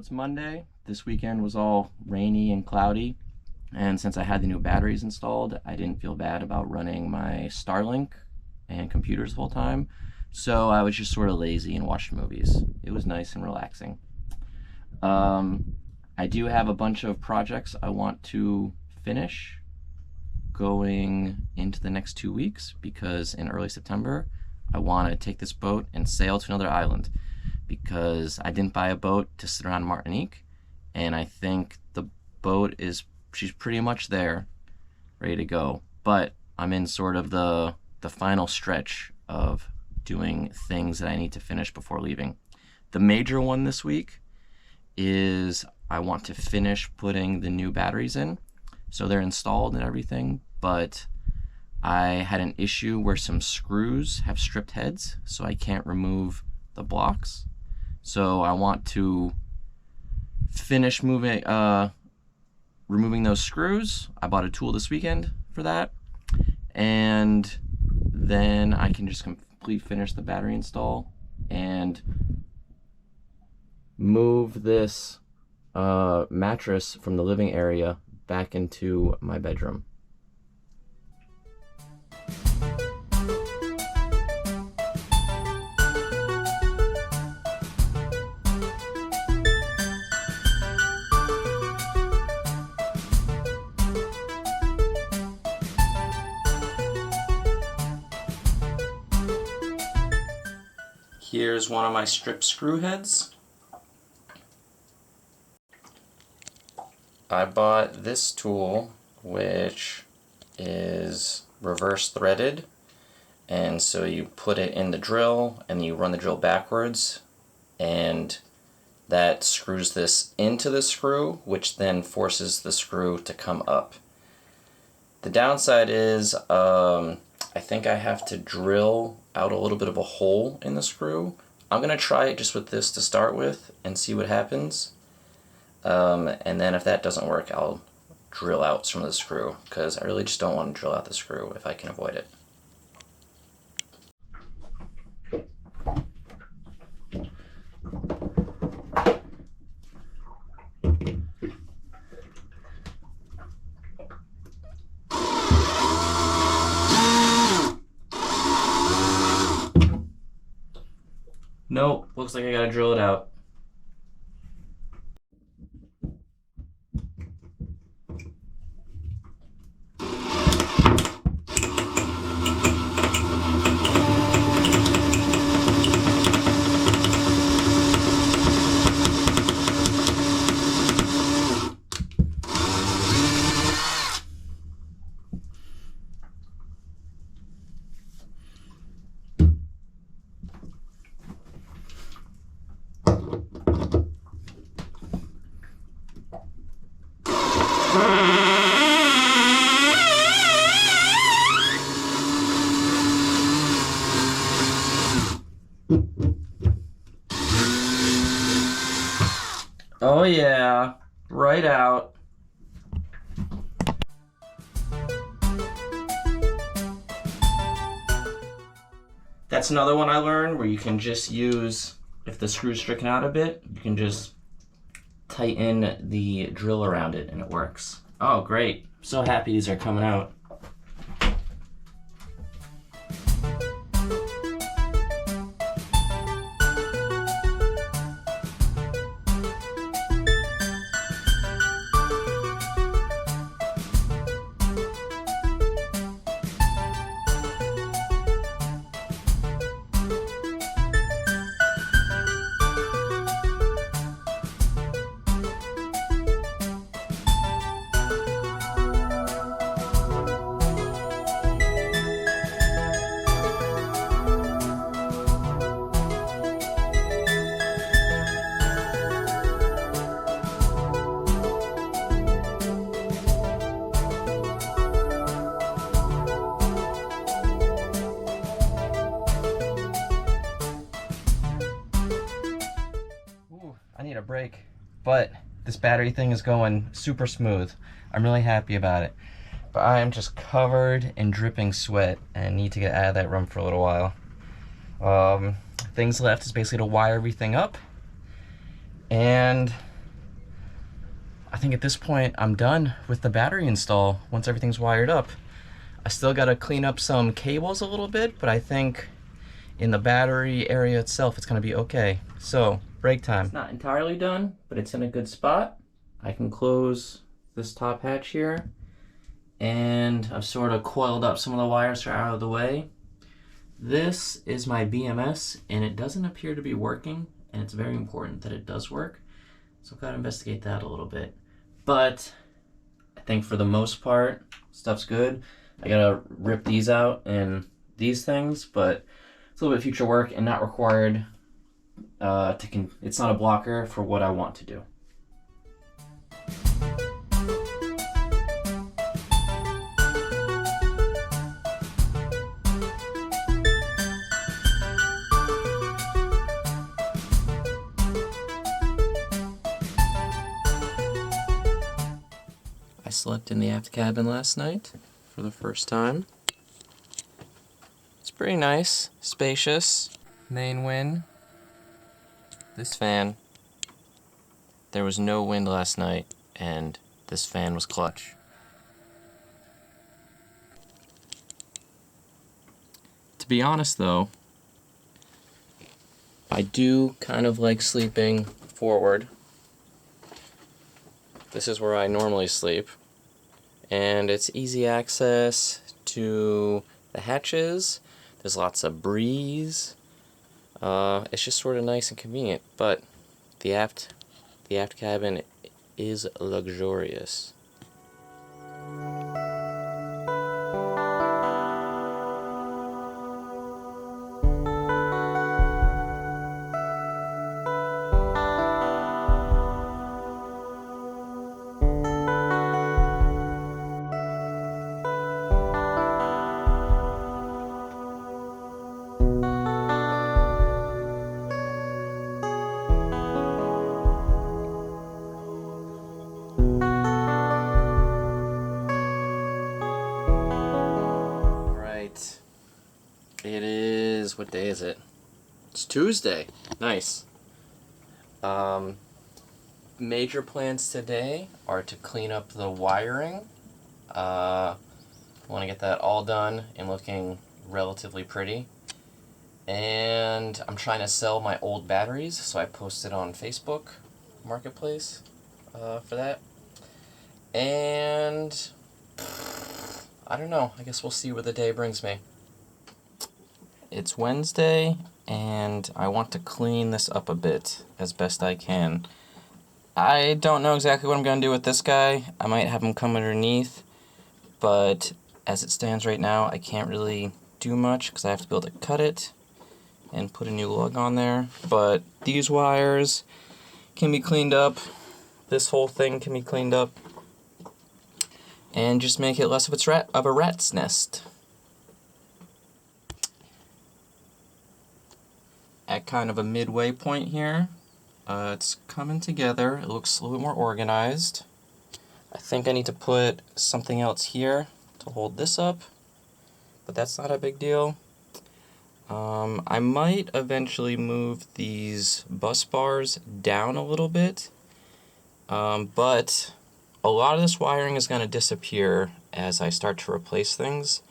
it's Monday. This weekend was all rainy and cloudy, and since I had the new batteries installed, I didn't feel bad about running my Starlink and computers the whole time. So I was just sort of lazy and watched movies. It was nice and relaxing. I do have a bunch of projects I want to finish going into the next 2 weeks, because in early September I want to take this boat and sail to another island, because I didn't buy a boat to sit around Martinique, and I think the boat she's pretty much there, ready to go. But I'm in sort of the final stretch of doing things that I need to finish before leaving. The major one this week is I want to finish putting the new batteries in. So they're installed and everything, but I had an issue where some screws have stripped heads, so I can't remove the blocks. So I want to finish removing those screws. I bought a tool this weekend for that, and then I can just finish the battery install and move this mattress from the living area back into my bedroom. Here's one of my strip screw heads. I bought this tool, which is reverse threaded, and so you put it in the drill and you run the drill backwards, and that screws this into the screw, which then forces the screw to come up. The downside is I think I have to drill out a little bit of a hole in the screw. I'm going to try it just with this to start with and see what happens. And then if that doesn't work, I'll drill out some of the screw, because I really just don't want to drill out the screw if I can avoid it. Nope, looks like I gotta drill it out. Oh yeah, right out. That's another one I learned, where you can just use, if the screw's stricken out a bit, you can just tighten the drill around it and it works. Oh great, I'm so happy these are coming out. I need a break, but this battery thing is going super smooth. I'm really happy about it, but I am just covered in dripping sweat and need to get out of that room for a little while. Things left is basically to wire everything up, and I think at this point I'm done with the battery install once everything's wired up. I still gotta clean up some cables a little bit, but I think in the battery area itself it's gonna be okay. So, brake time. It's not entirely done, but it's in a good spot. I can close this top hatch here, and I've sort of coiled up some of the wires that are out of the way. This is my BMS, and it doesn't appear to be working, and it's very important that it does work. So I've got to investigate that a little bit. But I think for the most part, stuff's good. I gotta rip these out and these things, but it's a little bit future work and not required. It's not a blocker for what I want to do. I slept in the aft cabin last night for the first time. It's pretty nice, spacious, main wind. This fan, there was no wind last night, and this fan was clutch. To be honest though, I do kind of like sleeping forward. This is where I normally sleep, and it's easy access to the hatches. There's lots of breeze. It's just sort of nice and convenient, but the aft cabin is luxurious. It is, what day is it? It's Tuesday. Nice. Major plans today are to clean up the wiring. I want to get that all done and looking relatively pretty. And I'm trying to sell my old batteries, so I posted on Facebook Marketplace for that. And I don't know, I guess we'll see where the day brings me. It's Wednesday, and I want to clean this up a bit as best I can. I don't know exactly what I'm going to do with this guy. I might have him come underneath, but as it stands right now, I can't really do much because I have to be able to cut it and put a new lug on there. But these wires can be cleaned up. This whole thing can be cleaned up. And just make it less of a rat's nest. At kind of a midway point here, it's coming together. It looks a little bit more organized. I think I need to put something else here to hold this up, but that's not a big deal. I might eventually move these bus bars down a little bit, but a lot of this wiring is going to disappear as I start to replace things,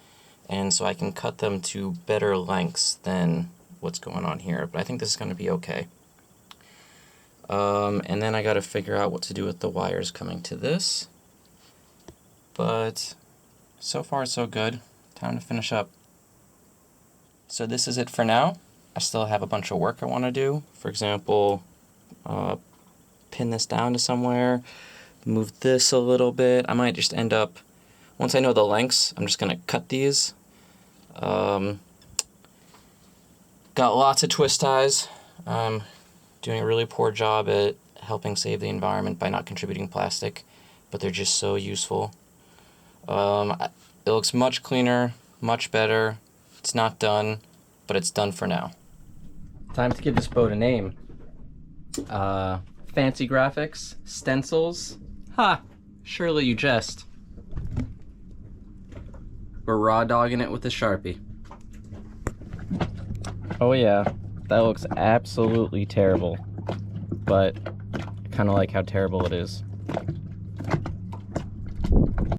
and so I can cut them to better lengths than what's going on here, but I think this is going to be okay. And then I got to figure out what to do with the wires coming to this, but so far so good. Time to finish up. So this is it for now. I still have a bunch of work I want to do. For example, pin this down to somewhere, move this a little bit. I might just end up, once I know the lengths, I'm just going to cut these. Got lots of twist ties. Doing a really poor job at helping save the environment by not contributing plastic, but they're just so useful. It looks much cleaner, much better. It's not done, but it's done for now. Time to give this boat a name. Fancy graphics, stencils. Ha! Surely you jest. We're raw dogging it with the Sharpie. Oh yeah, that looks absolutely terrible, but I kind of like how terrible it is.